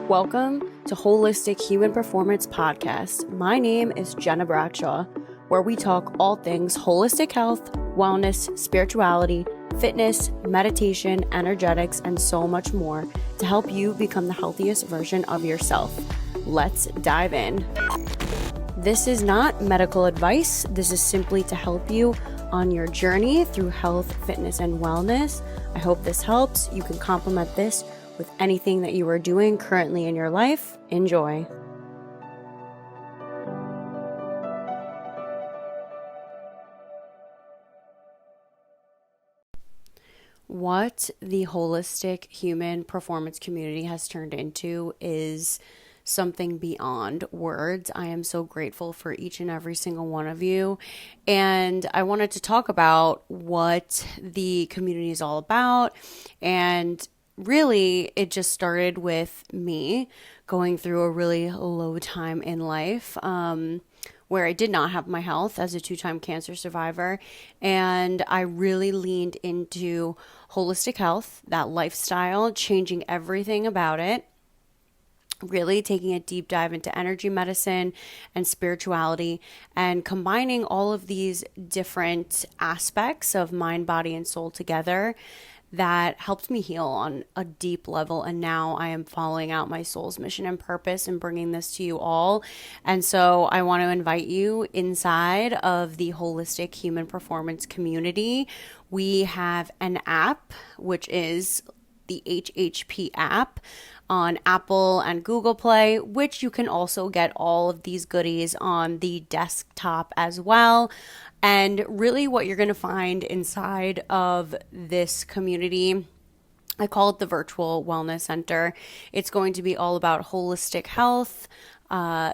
Welcome to Holistic Human Performance Podcast. My name is Jenna Bradshaw, where we talk all things holistic health, wellness, spirituality, fitness, meditation, energetics, and so much more to help you become the healthiest version of yourself. Let's dive in. This is not medical advice. This is simply to help you on your journey through health, fitness, and wellness. I hope this helps. You can complement this with anything that you are doing currently in your life. Enjoy. What the holistic human performance community has turned into is something beyond words. I am so grateful for each and every single one of you. And I wanted to talk about what the community is all about. And really, it just started with me going through a really low time in life, where I did not have my health as a 2-time cancer survivor. And I really leaned into holistic health, that lifestyle, changing everything about it. Really taking a deep dive into energy medicine and spirituality and combining all of these different aspects of mind, body, and soul together that helped me heal on a deep level. And now I am following out my soul's mission and purpose and bringing this to you all. And so I want to invite you inside of the holistic human performance community. We have an app, which is the HHP app on Apple and Google Play, which you can also get all of these goodies on the desktop as well. And really what you're going to find inside of this community, I call it the Virtual Wellness Center. It's going to be all about holistic health,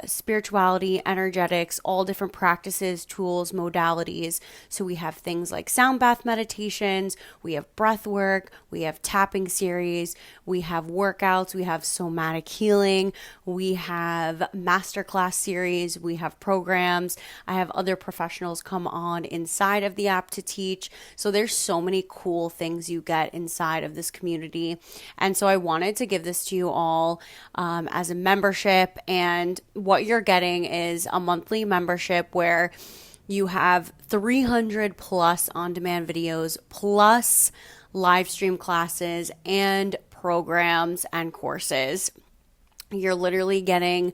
spirituality, energetics, all different practices, tools, modalities. So we have things like sound bath meditations, we have breath work, we have tapping series, we have workouts, we have somatic healing, we have masterclass series, we have programs. I have other professionals come on inside of the app to teach. So there's so many cool things you get inside of this community. And so I wanted to give this to you all as a membership. And what you're getting is a monthly membership where you have 300 plus on-demand videos, plus live stream classes and programs and courses. You're literally getting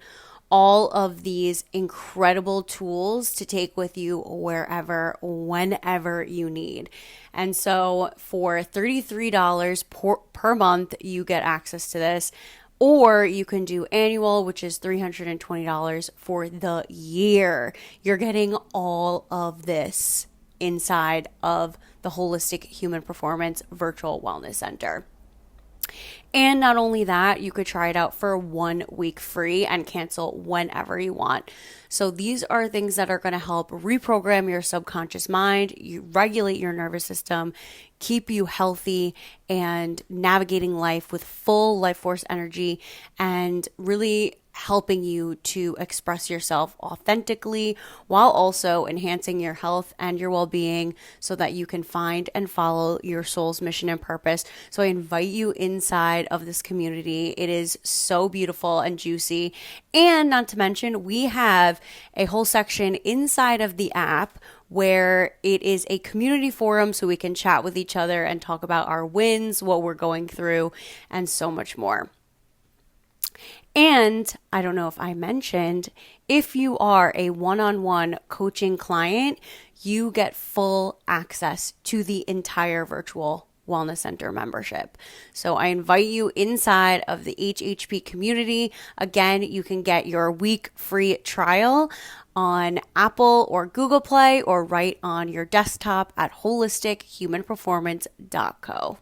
all of these incredible tools to take with you wherever, whenever you need. And so for $33 per month, you get access to this. Or you can do annual, which is $320 for the year. You're getting all of this inside of the Holistic Human Performance Virtual Wellness Center. And not only that, you could try it out for 1 week free and cancel whenever you want. So these are things that are going to help reprogram your subconscious mind, you regulate your nervous system, keep you healthy and navigating life with full life force energy, and really helping you to express yourself authentically while also enhancing your health and your well-being so that you can find and follow your soul's mission and purpose. So I invite you inside of this community. It is so beautiful and juicy. And not to mention, we have a whole section inside of the app where it is a community forum so we can chat with each other and talk about our wins, what we're going through, and so much more. And I don't know if I mentioned, if you are a one-on-one coaching client, you get full access to the entire Virtual Wellness Center membership. So I invite you inside of the HHP community. Again, you can get your week free trial on Apple or Google Play or right on your desktop at holistichumanperformance.co.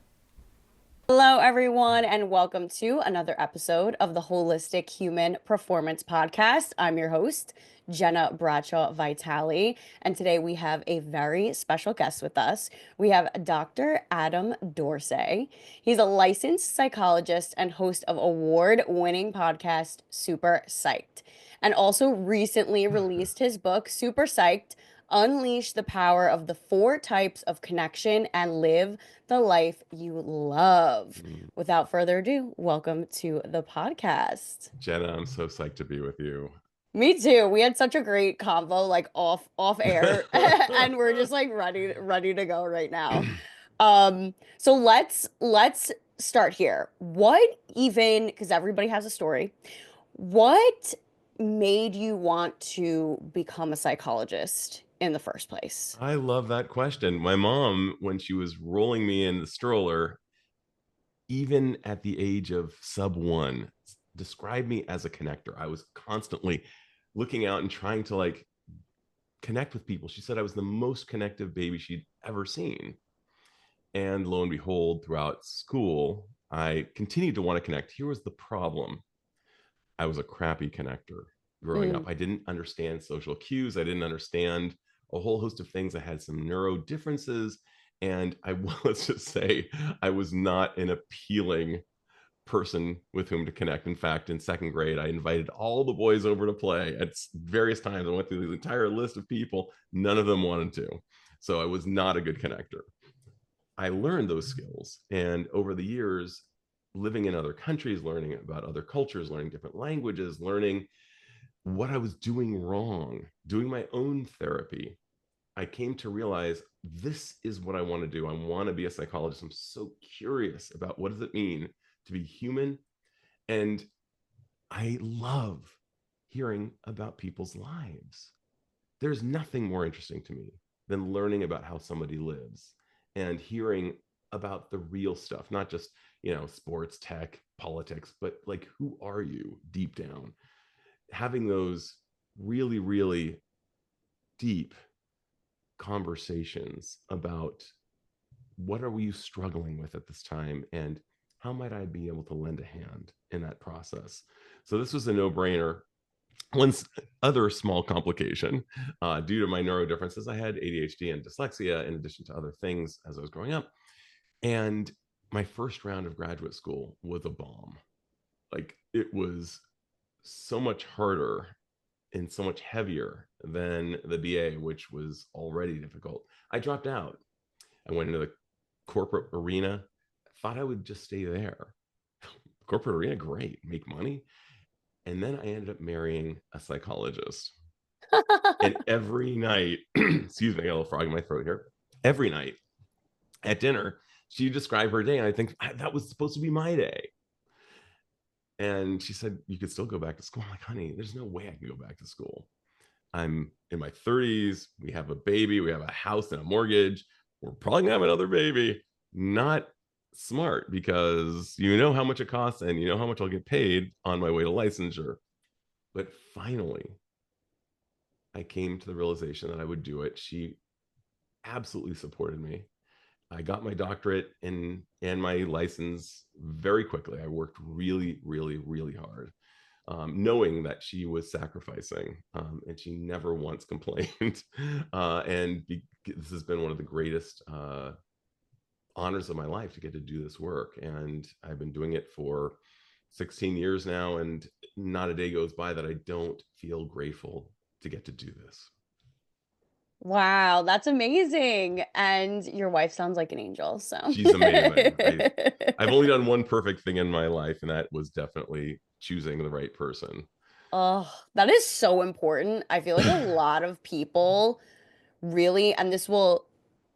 Hello, everyone, and welcome to another episode of the Holistic Human Performance Podcast. I'm your host, Jenna Bradshaw Vitale, and today we have a very special guest with us. We have Dr. Adam Dorsay. He's a licensed psychologist and host of award-winning podcast Super Psyched, and also recently released his book, Super Psyched, Unleash the power of the four types of connection and live the life you love. Mm. Without further ado, welcome to the podcast. Jenna, I'm so psyched to be with you. Me too. We had such a great convo like off air and we're just like ready to go right now. So let's start here. What even, because everybody has a story, what made you want to become a psychologist in the first place? I love that question. My mom, when she was rolling me in the stroller, even at the age of sub one, described me as a connector. I was constantly looking out and trying to connect with people. She said I was the most connective baby she'd ever seen. And lo and behold, throughout school, I continued to want to connect. Here was the problem: I was a crappy connector growing up. Mm, I didn't understand social cues. I didn't understand a whole host of things. I had some neuro differences. And I let's just say I was not an appealing person with whom to connect. In fact, in second grade, I invited all the boys over to play at various times. I went through the entire list of people. None of them wanted to. So I was not a good connector. I learned those skills. And over the years, living in other countries, learning about other cultures, learning different languages, learning what I was doing wrong, doing my own therapy, I came to realize this is what I want to do. I want to be a psychologist. I'm so curious about what does it mean to be human. And I love hearing about people's lives. There's nothing more interesting to me than learning about how somebody lives and hearing about the real stuff, not just, sports, tech, politics, but like, who are you deep down? Having those really, really deep conversations about what are you struggling with at this time and how might I be able to lend a hand in that process. So this was a no-brainer. One other small complication, due to my neuro differences, I had ADHD and dyslexia in addition to other things as I was growing up. And my first round of graduate school was a bomb. Like, it was so much harder and so much heavier than the BA, which was already difficult. I dropped out. I went into the corporate arena. Thought I would just stay there. Corporate arena, great, make money. And then I ended up marrying a psychologist. And every night, excuse me, I got a little frog in my throat here. Every night at dinner, she described her day. And I think that was supposed to be my day. And she said, you could still go back to school. I'm like, honey, there's no way I can go back to school. I'm in my 30s. We have a baby. We have a house and a mortgage. We're probably going to have another baby. Not smart, because you know how much it costs and you know how much I'll get paid on my way to licensure. But finally, I came to the realization that I would do it. She absolutely supported me. I got my doctorate and my license very quickly. I worked really, really, really hard, knowing that she was sacrificing, and she never once complained. This has been one of the greatest honors of my life to get to do this work. And I've been doing it for 16 years now, and not a day goes by that I don't feel grateful to get to do this. wow, that's amazing. And your wife sounds like an angel, so. She's amazing. I've only done one perfect thing in my life, and that was definitely choosing the right person. Oh, that is so important. I feel like a lot of people really, and this will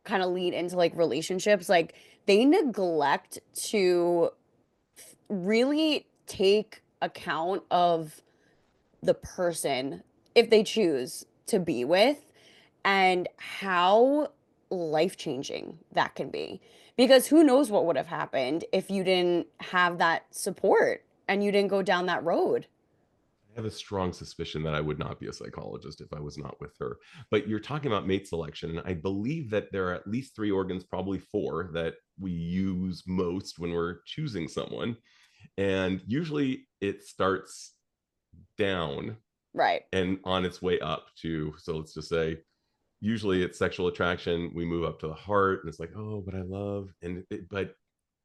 kind of lead into like relationships, like they neglect to really take account of the person if they choose to be with and how life-changing that can be. Because who knows what would have happened if you didn't have that support and you didn't go down that road. I have a strong suspicion that I would not be a psychologist if I was not with her. But you're talking about mate selection, and I believe that there are at least three organs, probably four, that we use most when we're choosing someone. And usually it starts down Right. and on its way up to, so let's just say, usually it's sexual attraction. We move up to the heart, and it's like, oh, but I love, but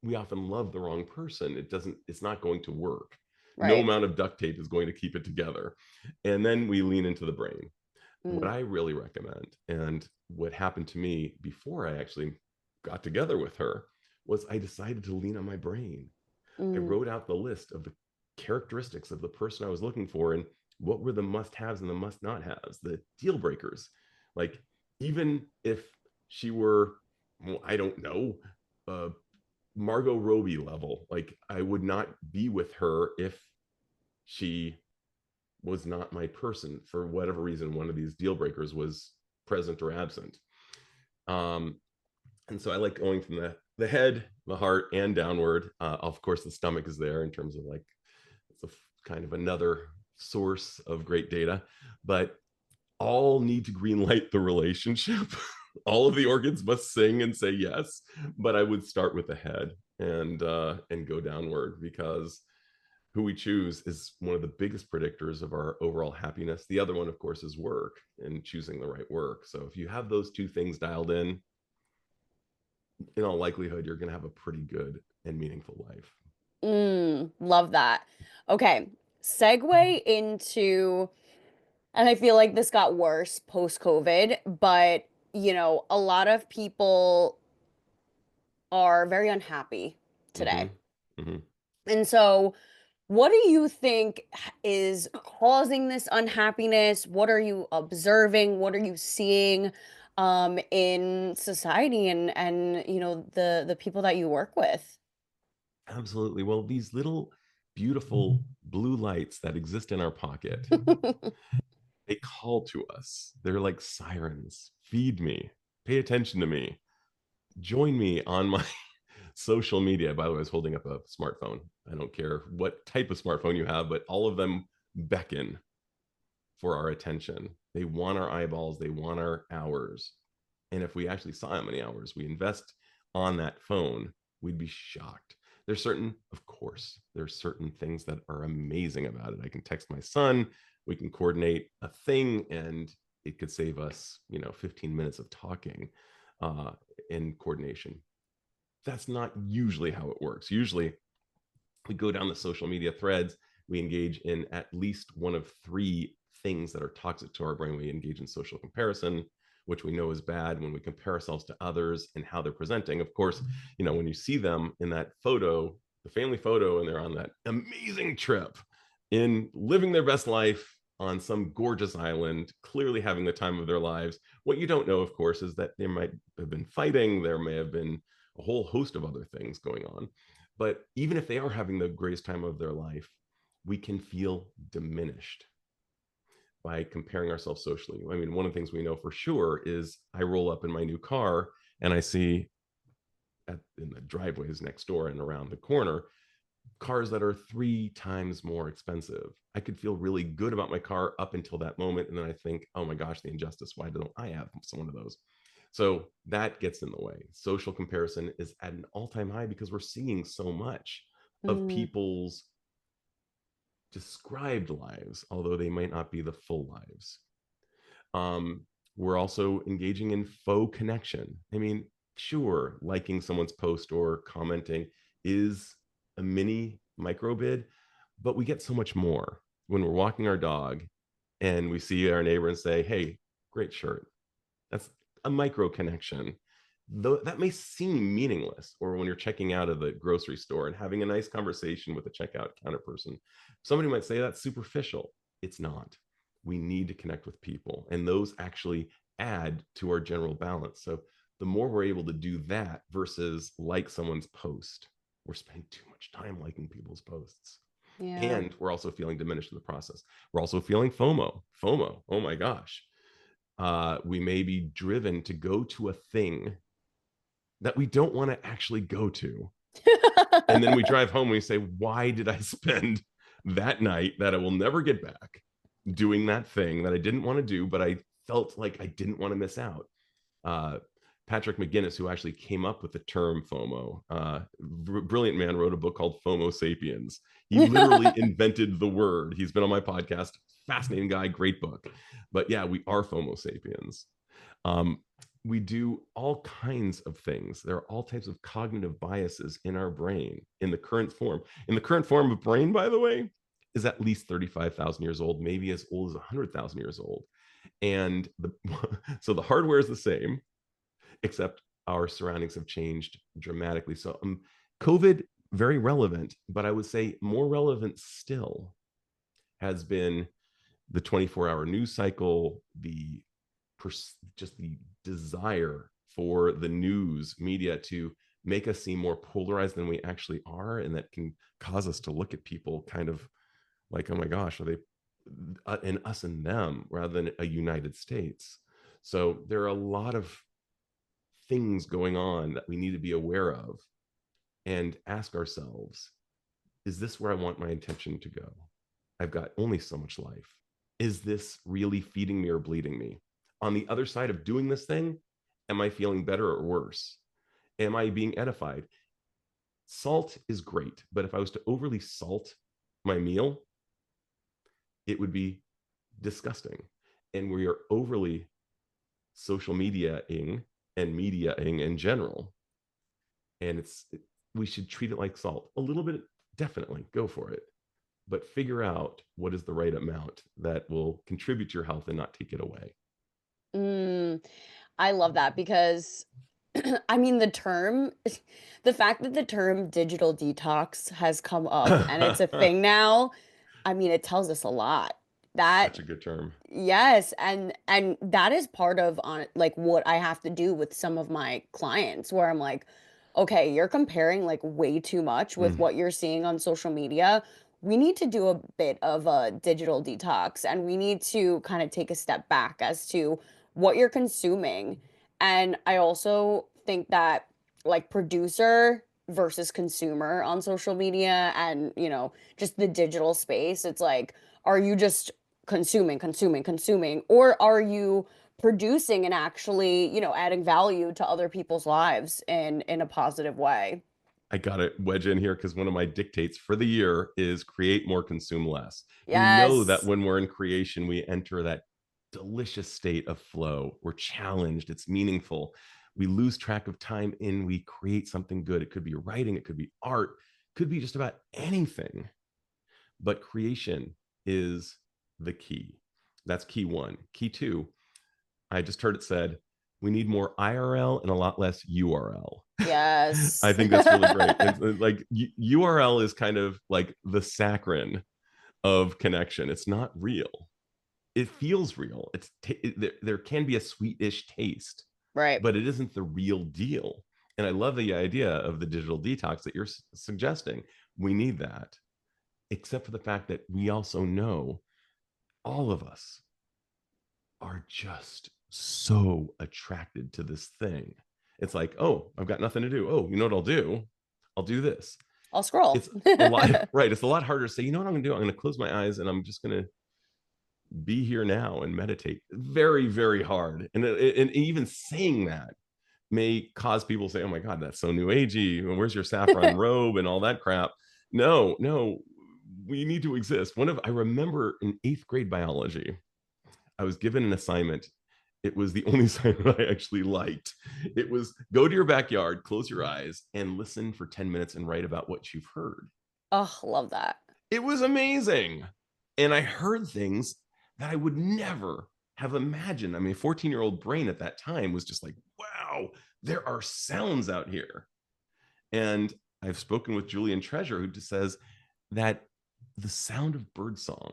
we often love the wrong person. It's not going to work. No Right. amount of duct tape is going to keep it together. And then we lean into the brain. what I really recommend, and what happened to me before I actually got together with her, was I decided to lean on my brain. I Mm, wrote out the list of the characteristics of the person I was looking for and what were the must haves and the must not haves, the deal breakers. Like, even if she were, well, I don't know, uh, Margot Robbie level, like, I would not be with her if she was not my person for whatever reason. One of these deal breakers was present or absent. Um, and so I like going from the head, the heart, and downward. Of course, the stomach is there in terms of like, it's a kind of another source of great data, but all need to green light the relationship. All of the organs must sing and say yes, but I would start with the head and go downward, because who we choose is one of the biggest predictors of our overall happiness. The other one, of course, is work and choosing the right work. So if you have those two things dialed in all likelihood, you're going to have a pretty good and meaningful life. love that. Okay, segue into, and I feel like this got worse post-COVID, but a lot of people are very unhappy Mm-hmm. today. Mm-hmm. And so, what do you think is causing this unhappiness? What are you observing? What are you seeing in society and the people that you work with? Absolutely. Well, these little beautiful blue lights that exist in our pocket, they call to us. They're like sirens. Feed me. Pay attention to me. Join me on my social media. By the way, I was holding up a smartphone. I don't care what type of smartphone you have, but all of them beckon for our attention. They want our eyeballs, they want our hours. And if we actually saw how many hours we invest on that phone, we'd be shocked. There's certain, of course, there's certain things that are amazing about it. I can text my son, we can coordinate a thing, and it could save us, 15 minutes of talking uh, in coordination. That's not usually how it works. Usually, we go down the social media threads, we engage in at least one of three things that are toxic to our brain. We engage in social comparison, which we know is bad when we compare ourselves to others and how they're presenting. Of course, when you see them in that photo, the family photo, and they're on that amazing trip in living their best life on some gorgeous island, clearly having the time of their lives. What you don't know, of course, is that they might have been fighting, there may have been a whole host of other things going on. But even if they are having the greatest time of their life, we can feel diminished by comparing ourselves socially. I mean, one of the things we know for sure is I roll up in my new car and I see in the driveways next door and around the corner cars that are 3 times more expensive. I could feel really good about my car up until that moment. And then I think, oh my gosh, the injustice. Why don't I have one of those? So that gets in the way. Social comparison is at an all-time high because we're seeing so much of Mm, people's described lives, although they might not be the full lives. Um, we're also engaging in faux connection. I mean, sure, liking someone's post or commenting is a mini microbid, but we get so much more when we're walking our dog and we see our neighbor and say, hey, great shirt. That's a micro connection. Though that may seem meaningless, or when you're checking out of the grocery store and having a nice conversation with the checkout counter person, somebody might say that's superficial. It's not. We need to connect with people, and those actually add to our general balance. So the more we're able to do that versus like someone's post, we're spending too much time liking people's posts. yeah. And we're also feeling diminished in the process. We're also feeling FOMO. FOMO. Oh my gosh. We may be driven to go to a thing that we don't want to actually go to. And then we drive home and we say, why did I spend that night that I will never get back doing that thing that I didn't want to do, but I felt like I didn't want to miss out? Uh, Patrick McGinnis, who actually came up with the term FOMO, brilliant man, wrote a book called FOMO Sapiens. He literally invented the word. He's been on my podcast. Fascinating guy, great book. But yeah, we are FOMO Sapiens. Um, we do all kinds of things. There are all types of cognitive biases in our brain in the current form. In the current form of brain, by the way, is at least 35,000 years old, maybe as old as 100,000 years old. And so the hardware is the same, except our surroundings have changed dramatically. So COVID, very relevant, but I would say more relevant still has been the 24-hour news cycle, just the desire for the news media to make us seem more polarized than we actually are, and that can cause us to look at people kind of like, oh my gosh, are they in us and them rather than a United States? So there are a lot of things going on that we need to be aware of and ask ourselves, is this where I want my intention to go? I've got only so much life. Is this really feeding me or bleeding me? On the other side of doing this thing, am I feeling better or worse? Am I being edified? Salt is great, but if I was to overly salt my meal, it would be disgusting. And we are overly social mediaing and mediaing in general. And we should treat it like salt. A little bit, definitely go for it. But figure out what is the right amount that will contribute to your health and not take it away. Mm, I love that because I mean the fact that the term digital detox has come up and it's a thing now, I mean, it tells us a lot. That Such a good term. Yes, and that is part of on like what I have to do with some of my clients where I'm like, okay, you're comparing like way too much with Mm, what you're seeing on social media. We need to do a bit of a digital detox and we need to kind of take a step back as to what you're consuming. And I also think that like producer versus consumer on social media and, just the digital space, it's like, are you just consuming, or are you producing and actually, adding value to other people's lives in a positive way? I got to wedge in here because one of my dictates for the year is create more, consume less. We know that Yes. when we're in creation, we enter that delicious state of flow. We're challenged, it's meaningful. We lose track of time and we create something good. It could be writing, it could be art, it could be just about anything. But creation is the key. That's key one. Key two, I just heard it said, we need more IRL and a lot less URL. I Yes. think that's really great. It's like URL is kind of like the saccharin of connection. It's not real. It feels real. There can be a sweetish taste, Right. but it isn't the real deal. And I love the idea of the digital detox that you're suggesting. We need that, except for the fact that we also know all of us are just so attracted to this thing. It's like, oh, I've got nothing to do. Oh, you know what I'll do? I'll do this. I'll scroll. It's a lot, right? It's a lot harder to say, you know what I'm going to do? I'm going to close my eyes and I'm just going to be here now and meditate. Very, very hard. And even saying that may cause people to say, oh my God, that's so new agey. Where's your saffron robe and all that crap? No, no, we need to exist. I remember in 8th grade biology, I was given an assignment. It was the only assignment I actually liked. It was go to your backyard, close your eyes, and listen for 10 minutes and write about what you've heard. Oh, love that. It was amazing. And I heard things that I would never have imagined. I mean, a 14-year-old brain at that time was just like, wow, there are sounds out here. And I've spoken with Julian Treasure, who just says that the sound of birdsong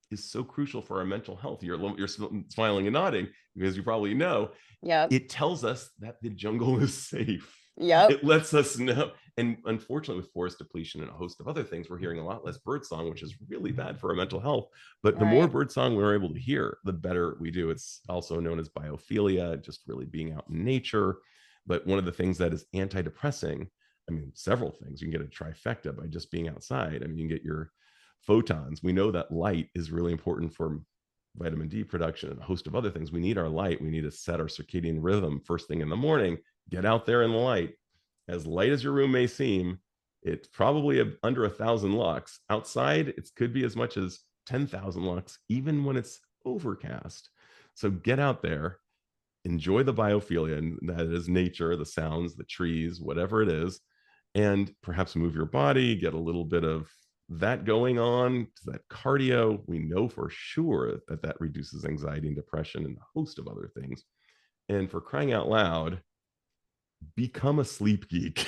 is so crucial for our mental health. You're smiling and nodding because you probably know Yep. it tells us that the jungle is safe. Yep. It lets us know. And unfortunately, with forest depletion and a host of other things, we're hearing a lot less birdsong, which is really bad for our mental health. But the more Right. birdsong we're able to hear, the better we do. It's also known as biophilia, just really being out in nature. But one of the things that is antidepressing, I mean, several things. You can get a trifecta by just being outside. I mean, you can get your photons. We know that light is really important for vitamin D production and a host of other things. We need our light. We need to set our circadian rhythm first thing in the morning. Get out there in the light. As light as your room may seem, it's probably under 1,000 lux. Outside, it could be as much as 10,000 lux, even when it's overcast. So get out there, enjoy the biophilia, and that is nature, the sounds, the trees, whatever it is, and perhaps move your body, get a little bit of that going on, that cardio, we know for sure that that reduces anxiety and depression and a host of other things. And for crying out loud, become a sleep geek.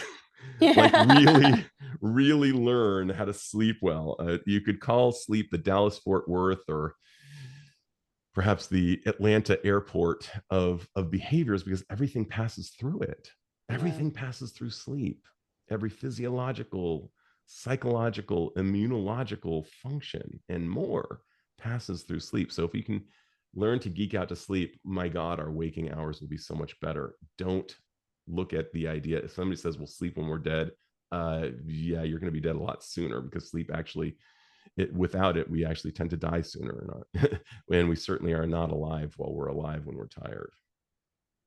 Like Yeah. really, really learn how to sleep well. You could call sleep the Dallas Fort Worth or perhaps the Atlanta airport of behaviors, because everything passes through it. Yeah. Everything passes through sleep. Every physiological, psychological, immunological function and more passes through sleep. So if we can learn to geek out to sleep, my God, our waking hours will be so much better. Don't look at the idea. If somebody says we'll sleep when we're dead, yeah, you're going to be dead a lot sooner, because sleep actually, without it, we actually tend to die sooner or not. And we certainly are not alive while we're alive when we're tired.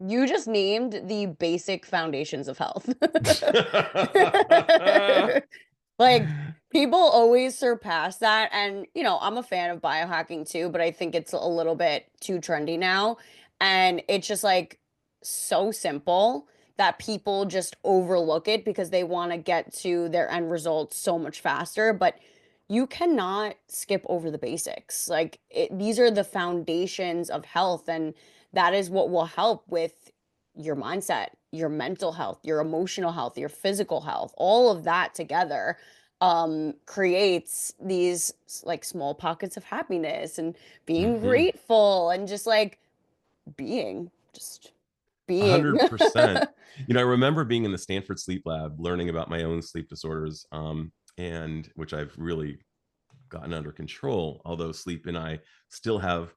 You just named the basic foundations of health. Like, people always surpass that. And, I'm a fan of biohacking too, but I think it's a little bit too trendy now. And it's just like so simple that people just overlook it because they want to get to their end result so much faster. But you cannot skip over the basics. Like, these are the foundations of health. And that is what will help with your mindset, your mental health, your emotional health, your physical health, all of that together creates these like small pockets of happiness and being Mm-hmm. grateful and just like just being. 100%. I remember being in the Stanford sleep lab learning about my own sleep disorders, and which I've really gotten under control, although sleep and I still have,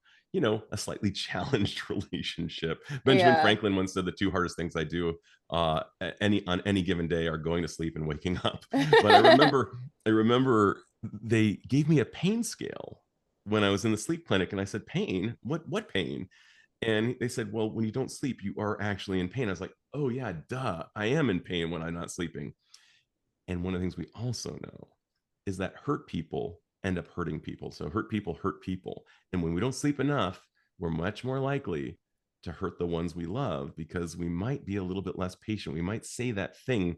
a slightly challenged relationship. Benjamin Yeah. Franklin once said the two hardest things I do on any given day are going to sleep and waking up. But I remember they gave me a pain scale when I was in the sleep clinic, and I said, pain? What pain? And they said, well, when you don't sleep, you are actually in pain. I was like, oh yeah, duh, I am in pain when I'm not sleeping. And one of the things we also know is that hurt people end up hurting people. So hurt people hurt people. And when we don't sleep enough, we're much more likely to hurt the ones we love, because we might be a little bit less patient. We might say that thing,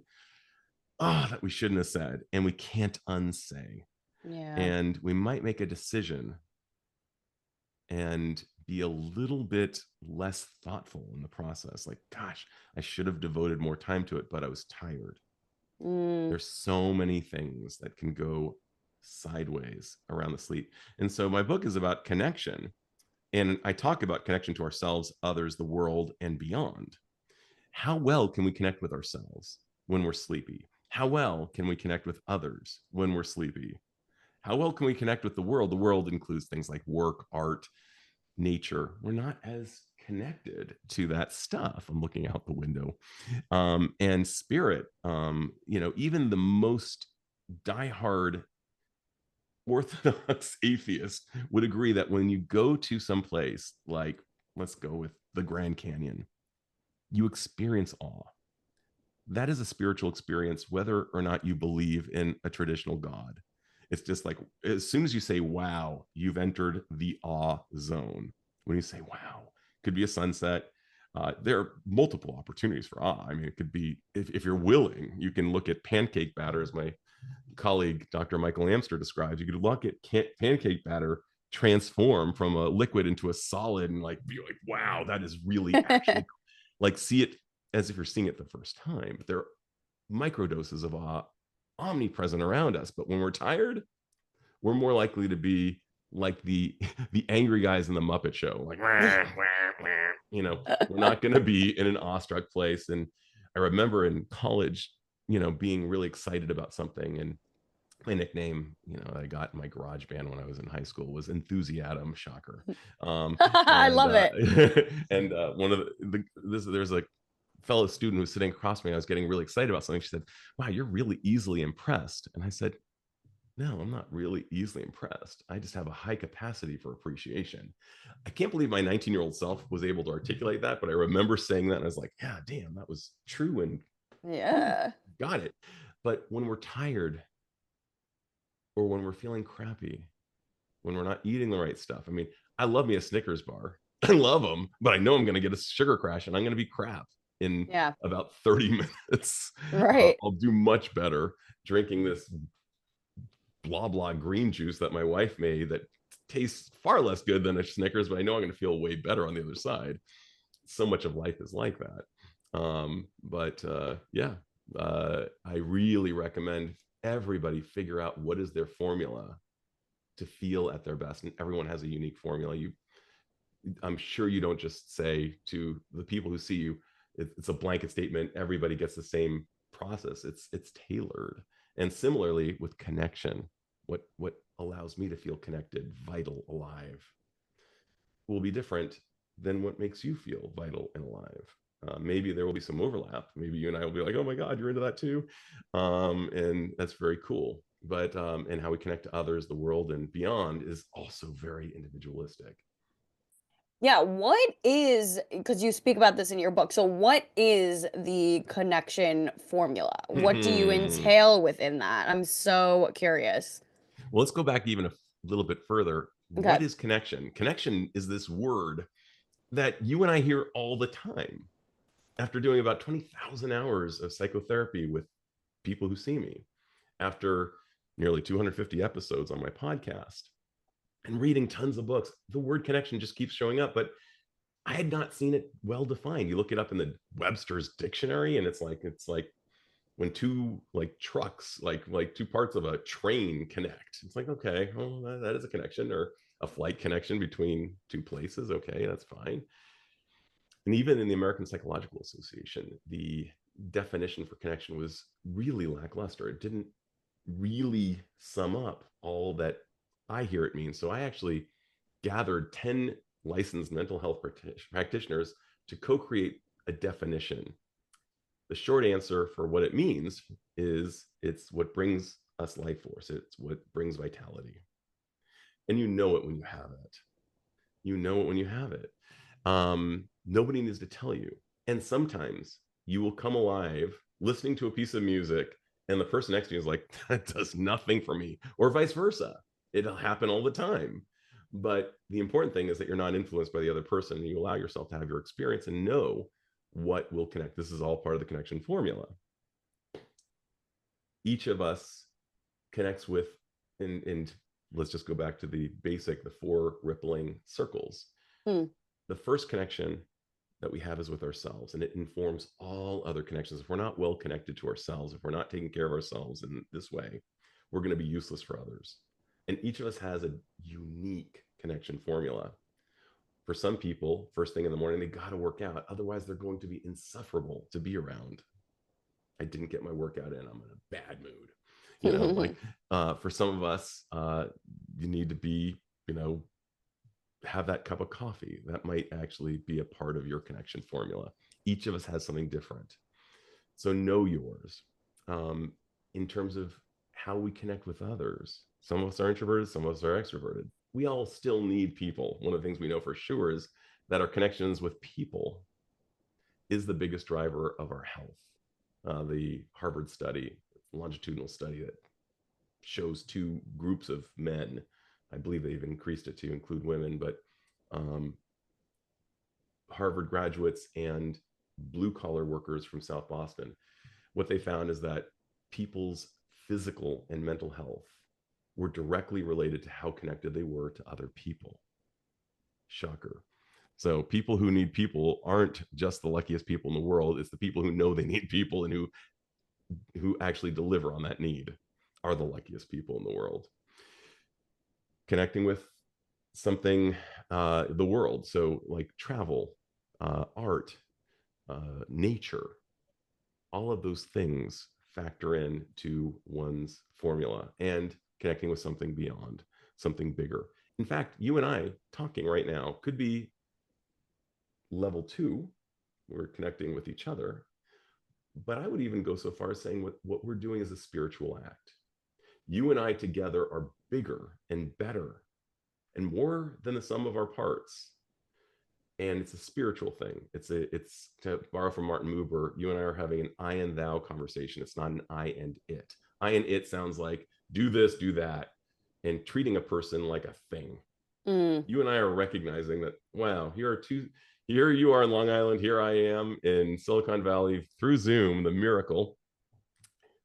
that we shouldn't have said, and we can't unsay. Yeah. And we might make a decision and be a little bit less thoughtful in the process. Like, gosh, I should have devoted more time to it, but I was tired. Mm, There's so many things that can go sideways around the sleep. And so my book is about connection. And I talk about connection to ourselves, others, the world, and beyond. How well can we connect with ourselves when we're sleepy? How well can we connect with others when we're sleepy? How well can we connect with the world? The world includes things like work, art, nature. We're not as connected to that stuff. I'm looking out the window. And spirit, even the most diehard orthodox atheist would agree that when you go to some place like, let's go with the Grand Canyon, you experience awe. That is a spiritual experience, whether or not you believe in a traditional God. It's just like, as soon as you say wow, you've entered the awe zone. When you say wow, could be a sunset. There are multiple opportunities for awe. I mean, it could be, if you're willing, you can look at pancake batter, as my colleague Dr. Michael Amster describes. You could look at pancake batter transform from a liquid into a solid and like be like, wow, that is really actually, like, see it as if you're seeing it the first time. But there are microdoses of awe omnipresent around us. But when we're tired, we're more likely to be like the angry guys in the Muppet Show, like, wah, wah, wah. We're not going to be in an awestruck place. And I remember in college, being really excited about something, and my nickname, I got in my garage band when I was in high school was Enthusiasm. Shocker. Um, I and love it. and one of there's a fellow student who was sitting across from me. I was getting really excited about something. She said, "Wow, you're really easily impressed." And I said, "No, I'm not really easily impressed. I just have a high capacity for appreciation." I can't believe my 19-year-old self was able to articulate that, but I remember saying that, and I was like, "Yeah, damn, that was true." And whew, Yeah. got it. But when we're tired, or when we're feeling crappy, when we're not eating the right stuff. I mean, I love me a Snickers bar. I love them, but I know I'm going to get a sugar crash and I'm going to be crap in Yeah. about 30 minutes. Right. I'll do much better drinking this blah blah green juice that my wife made that tastes far less good than a Snickers, but I know I'm going to feel way better on the other side. So much of life is like that. But yeah, I really recommend everybody figure out what is their formula to feel at their best. And everyone has a unique formula. I'm sure you don't just say to the people who see you, it's a blanket statement. Everybody gets the same process. It's tailored. And similarly with connection, what allows me to feel connected, vital, alive, will be different than what makes you feel vital and alive. Maybe there will be some overlap. Maybe you and I will be like, oh my God, you're into that too. And that's very cool. But and how we connect to others, the world, and beyond is also very individualistic. Yeah, what is, because you speak about this in your book, so what is the connection formula? What do you Well, entail within that? I'm so curious. let's go back even a little bit further. What Okay. is connection? Connection is this word that you and I hear all the time. After doing about 20,000 hours of psychotherapy with people who see me, after nearly 250 episodes on my podcast, and reading tons of books, the word connection just keeps showing up. But I had not seen it well defined. You look it up in the Webster's dictionary, and it's like when two like trucks, like two parts of a train connect. It's like, okay, well, that is a connection, or a flight connection between two places. Okay, that's fine. And even in the American Psychological Association, the definition for connection was really lackluster. It didn't really sum up all that I hear it means. So I actually gathered 10 licensed mental health practitioners to co create a definition. The short answer for what it means is it's what brings us life force, it's what brings vitality. And you know it when you have it. You know it when you have it. Nobody needs to tell you. And sometimes you will come alive listening to a piece of music, and the person next to you is like, that does nothing for me, or vice versa. It'll happen all the time. But the important thing is that you're not influenced by the other person, and you allow yourself to have your experience and know what will connect. This is all part of the connection formula. Each of us connects with, and let's just go back to the basic, the four rippling circles. Hmm. The first connection that we have is with ourselves, and it informs all other connections. If we're not well connected to ourselves, if we're not taking care of ourselves in this way, we're going to be useless for others. And each of us has a unique connection formula. For some people, first thing in the morning, they got to work out. Otherwise, they're going to be insufferable to be around. I didn't get my workout in. I'm in a bad mood. Like for some of us, you need to be, have that cup of coffee. That might actually be a part of your connection formula. Each of us has something different. So know yours. In terms of how we connect with others, some of us are introverted, some of us are extroverted. We all still need people. One of the things we know for sure is that our connections with people is the biggest driver of our health. The Harvard study, longitudinal study that shows two groups of men. I believe they've increased it to include women, but um, Harvard graduates and blue collar workers from South Boston. What they found is that people's physical and mental health were directly related to how connected they were to other people. Shocker. So people who need people aren't just the luckiest people in the world. It's the people who know they need people and who actually deliver on that need are the luckiest people in the world. Connecting with something, the world. So like travel, art, nature, all of those things factor in to one's formula, and connecting with something beyond, something bigger. In fact, you and I talking right now could be level two. We're connecting with each other. But I would even go so far as saying what we're doing is a spiritual act. You and I together are bigger and better and more than the sum of our parts. And it's a spiritual thing. It's to borrow from Martin Buber, you and I are having an I and thou conversation. It's not an I and it. I and it sounds like do this, do that, and treating a person like a thing. Mm. You and I are recognizing that, wow, here you are in Long Island, here I am in Silicon Valley through Zoom, the miracle.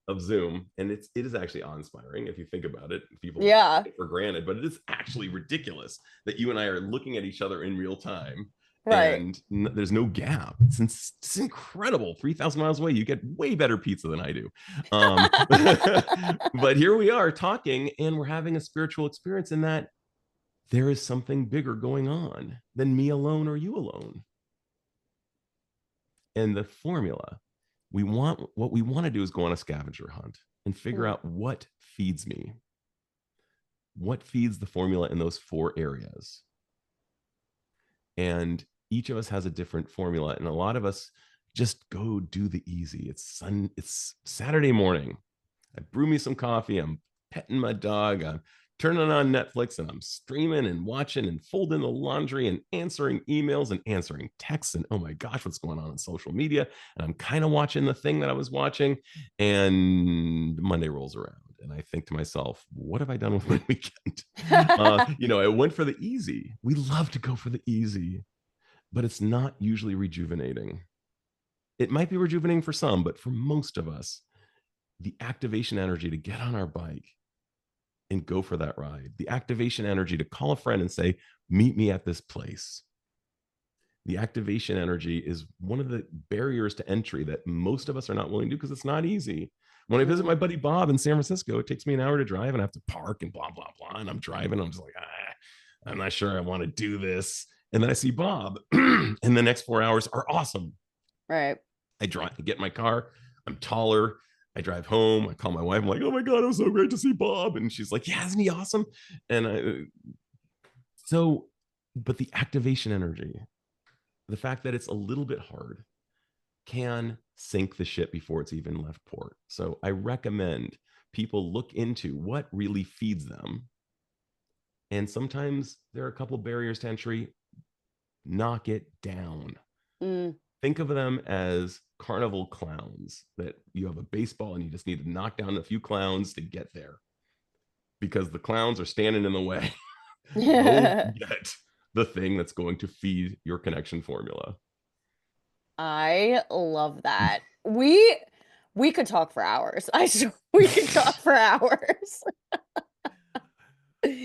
of Zoom, and it is actually awe-inspiring if you think about it. People take Yeah, it for granted, but it is actually ridiculous that you and I are looking at each other in real time, right. and there's no gap. It's incredible. 3,000 miles away, you get way better pizza than I do. But here we are talking, and we're having a spiritual experience in that there is something bigger going on than me alone or you alone. And the formula, what we want to do is go on a scavenger hunt and figure Mm, out what feeds me, what feeds the formula in those four areas. And each of us has a different formula, and a lot of us just go do the easy. It's Saturday morning. I brew me some coffee. I'm petting my dog. I'm turning on Netflix, and I'm streaming and watching and folding the laundry and answering emails and answering texts. And oh my gosh, what's going on social media? And I'm kind of watching the thing that I was watching. And Monday rolls around. And I think to myself, what have I done with my weekend? I went for the easy. We love to go for the easy, but it's not usually rejuvenating. It might be rejuvenating for some, but for most of us, the activation energy to get on our bike and go for that ride, the activation energy to call a friend and say, meet me at this place. The activation energy is one of the barriers to entry that most of us are not willing to do because it's not easy. When I visit my mm. buddy Bob in San Francisco, it takes me an hour to drive and I have to park and blah, blah, blah. And I'm driving. I'm just like, I'm not sure I want to do this. And then I see Bob, and the next 4 hours are awesome. Right. I drive, I get in my car. I'm taller. I drive home. I call my wife. I'm like, oh my God, it was so great to see Bob. And she's like, yeah, isn't he awesome? And so, but the activation energy, the fact that it's a little bit hard can sink the ship before it's even left port. So I recommend people look into what really feeds them. And sometimes there are a couple barriers to entry. Knock it down. Mm. Think of them as carnival clowns, that you have a baseball and you just need to knock down a few clowns to get there because the clowns are standing in the way. Go get the thing that's going to feed your connection formula. I love that. We could talk for hours. I swear we could talk for hours.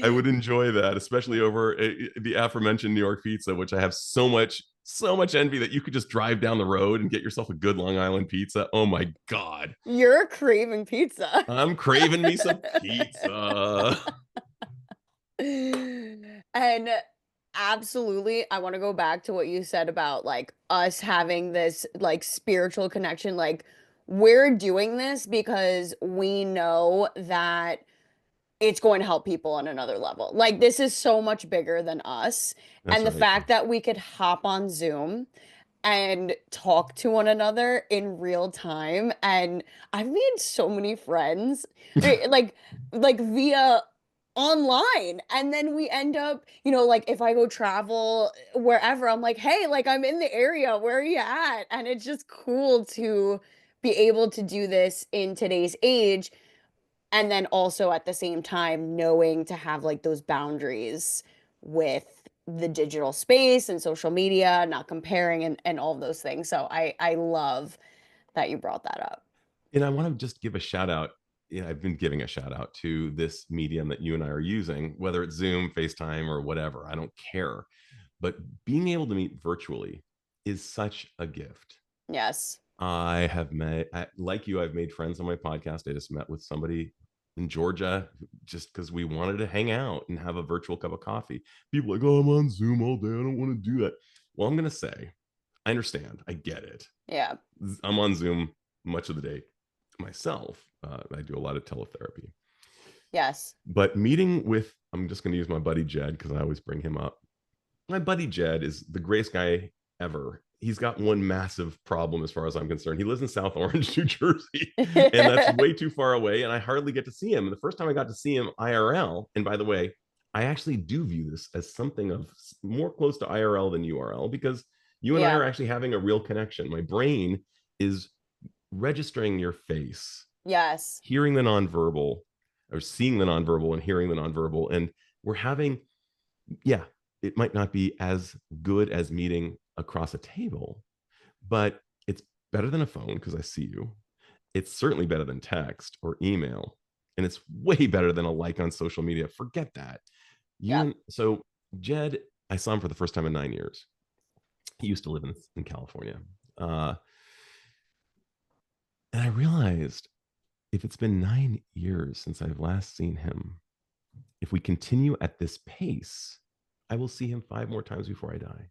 I would enjoy that, especially over the aforementioned New York pizza, which I have so much envy that you could just drive down the road and get yourself a good Long Island pizza. Oh my God. You're craving pizza. I'm craving me some pizza. And absolutely, I want to go back to what you said about like us having this like spiritual connection. Like, we're doing this because we know that it's going to help people on another level. Like, this is so much bigger than us. That's And the right. fact that we could hop on Zoom and talk to one another in real time. And I've made so many friends, right, like via online. And then we end up, like if I go travel wherever, I'm like, hey, like I'm in the area, where are you at? And it's just cool to be able to do this in today's age. And then also at the same time, knowing to have like those boundaries with the digital space and social media, not comparing and all of those things. So I love that you brought that up. And I want to just give a shout out. I've been giving a shout out to this medium that you and I are using, whether it's Zoom, FaceTime, or whatever. I don't care. But being able to meet virtually is such a gift. Yes. I have met, like you, I've made friends on my podcast. I just met with somebody in Georgia just because we wanted to hang out and have a virtual cup of coffee. People are like, oh, I'm on Zoom all day. I don't want to do that. Well, I'm going to say, I understand. I get it. Yeah. I'm on Zoom much of the day myself. I do a lot of teletherapy. Yes. But meeting with, I'm just going to use my buddy Jed because I always bring him up. My buddy Jed is the greatest guy ever. He's got one massive problem as far as I'm concerned. He lives in South Orange, New Jersey, and that's way too far away. And I hardly get to see him. And the first time I got to see him IRL, and by the way, I actually do view this as something of more close to IRL than URL because you and I Yeah. are actually having a real connection. My brain is registering your face, Yes. hearing the nonverbal, or seeing the nonverbal and hearing the nonverbal. And we're having, yeah, it might not be as good as meeting across a table, but it's better than a phone because I see you. It's certainly better than text or email. And it's way better than a like on social media. Forget that. Yeah. So Jed, I saw him for the first time in 9 years. He used to live in California. Uh, and I realized if it's been 9 years since I've last seen him, if we continue at this pace, I will see him 5 more times before I die.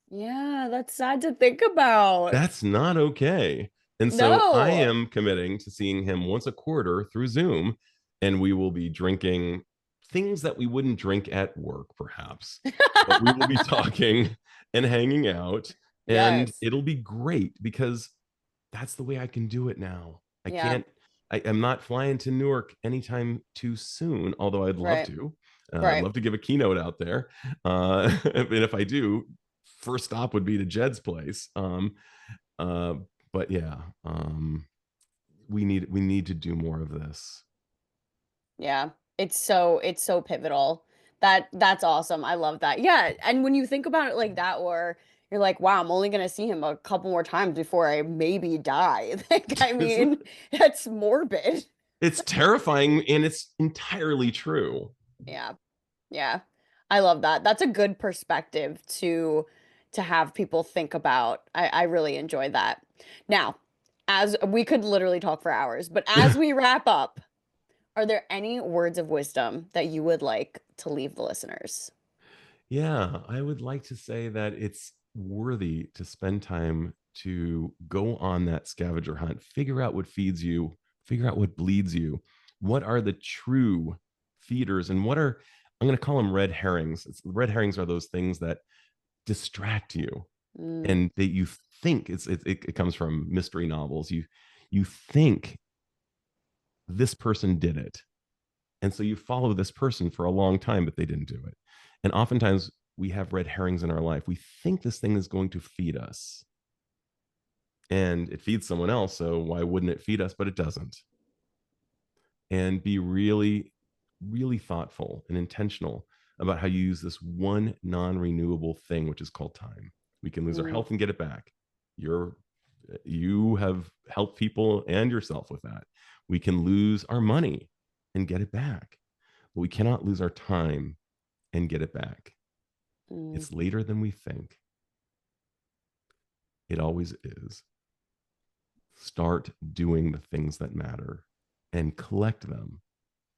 Yeah, that's sad to think about. That's not okay. And so I No. am committing to seeing him once a quarter through Zoom, and we will be drinking things that we wouldn't drink at work, perhaps, but we will be talking and hanging out, and Yes. it'll be great because that's the way I can do it now. I Yeah. can't, I'm not flying to Newark anytime too soon, although I'd love Right. to. I'd Right. love to give a keynote out there. And if I do, first stop would be to Jed's place. Uh, but yeah, we need to do more of this. Yeah. It's so pivotal. That's awesome. I love that. Yeah, and when you think about it like that, or you're like, wow, I'm only gonna see him a couple more times before I maybe die. Like, I mean, that's morbid. It's terrifying and it's entirely true. Yeah. Yeah. I love that. That's a good perspective to have people think about. I really enjoy that. Now, as we could literally talk for hours, but as we wrap up, are there any words of wisdom that you would like to leave the listeners? Yeah, I would like to say that it's worthy to spend time to go on that scavenger hunt, figure out what feeds you, figure out what bleeds you. What are the true feeders and what are, I'm going to call them red herrings. Red herrings are those things that distract you Mm, and that you think it comes from mystery novels. You think this person did it. And so you follow this person for a long time, but they didn't do it. And oftentimes we have red herrings in our life. We think this thing is going to feed us and it feeds someone else. So why wouldn't it feed us? But it doesn't. And be really, really thoughtful and intentional about how you use this one non renewable thing, which is called time. We can lose our mm, health and get it back. You're, you have helped people and yourself with that. We can lose our money and get it back, but we cannot lose our time and get it back. mm, It's later than we think. It always is. Start doing the things that matter and collect them.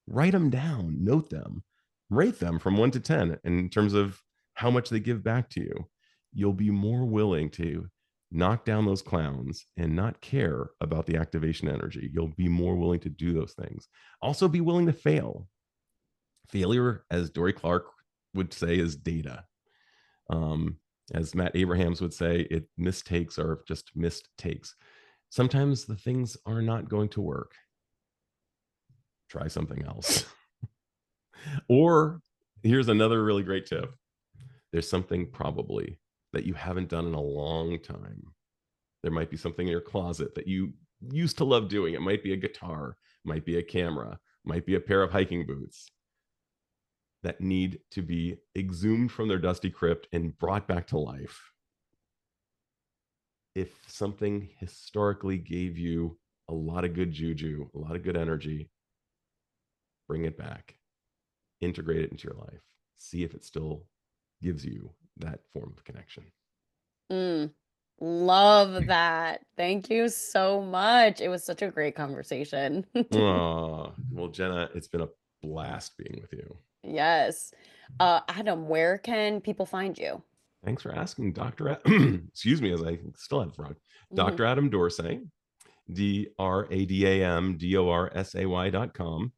Write them down, note them, rate them from 1 to 10 in terms of how much they give back to you. You'll be more willing to knock down those clowns and not care about the activation energy. You'll be more willing to do those things. Also, be willing to fail. Failure, as Dory Clark would say, is data. Um, as Matt Abrahams would say, mistakes are just missed takes. Sometimes the things are not going to work. Try something else. Or here's another really great tip. There's something probably that you haven't done in a long time. There might be something in your closet that you used to love doing. It might be a guitar, might be a camera, might be a pair of hiking boots that need to be exhumed from their dusty crypt and brought back to life. If something historically gave you a lot of good juju, a lot of good energy, bring it back, integrate it into your life, see if it still gives you that form of connection. mm. Love that. Thank you so much. It was such a great conversation. Oh, well, Jenna, it's been a blast being with you. Yes. Adam, where can people find you? Thanks for asking, Excuse me, as I still have frog. Mhm. Dr. Adam Dorsay, DRADAMDORSAY.com.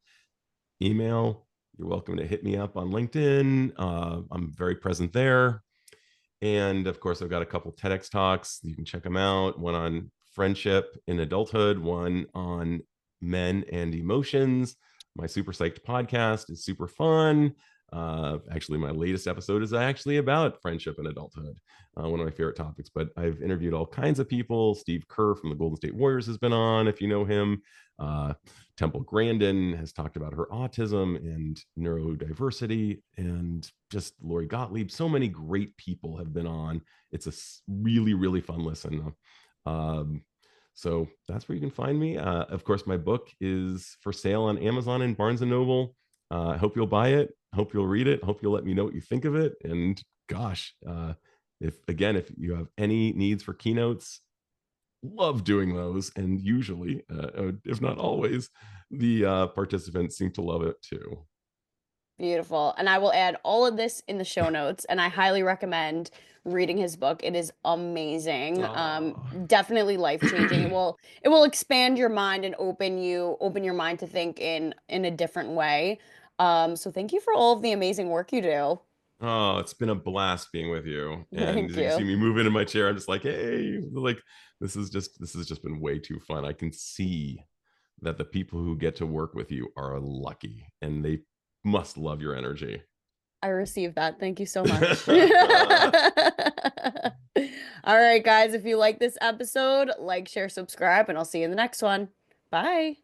Email, you're welcome to hit me up on LinkedIn. I'm very present there. And of course, I've got a couple TEDx talks. You can check them out. One on friendship in adulthood, one on men and emotions. My Super Psyched podcast is super fun. Actually, my latest episode is actually about friendship and adulthood, one of my favorite topics. But I've interviewed all kinds of people. Steve Kerr from the Golden State Warriors has been on, if you know him. Uh, Temple Grandin has talked about her autism and neurodiversity, and just Lori Gottlieb. So many great people have been on. It's a really, really fun listen. Um, So that's where you can find me. Of course, my book is for sale on Amazon and Barnes and Noble. I hope you'll buy it. Hope you'll read it. Hope you'll let me know what you think of it. And gosh, if you have any needs for keynotes, love doing those. And usually, if not always, the participants seem to love it too. Beautiful. And I will add all of this in the show notes, and I highly recommend reading his book. It is amazing. Oh. Definitely life-changing. It will expand your mind and open your mind to think in a different way. So thank you for all of the amazing work you do. Oh, it's been a blast being with you. And Thank as you can see you. me move into my chair, I'm just like, hey, like this has just been way too fun. I can see that the people who get to work with you are lucky and they must love your energy. I received that. Thank you so much. All right, guys, if you like this episode, like, share, subscribe, and I'll see you in the next one. Bye.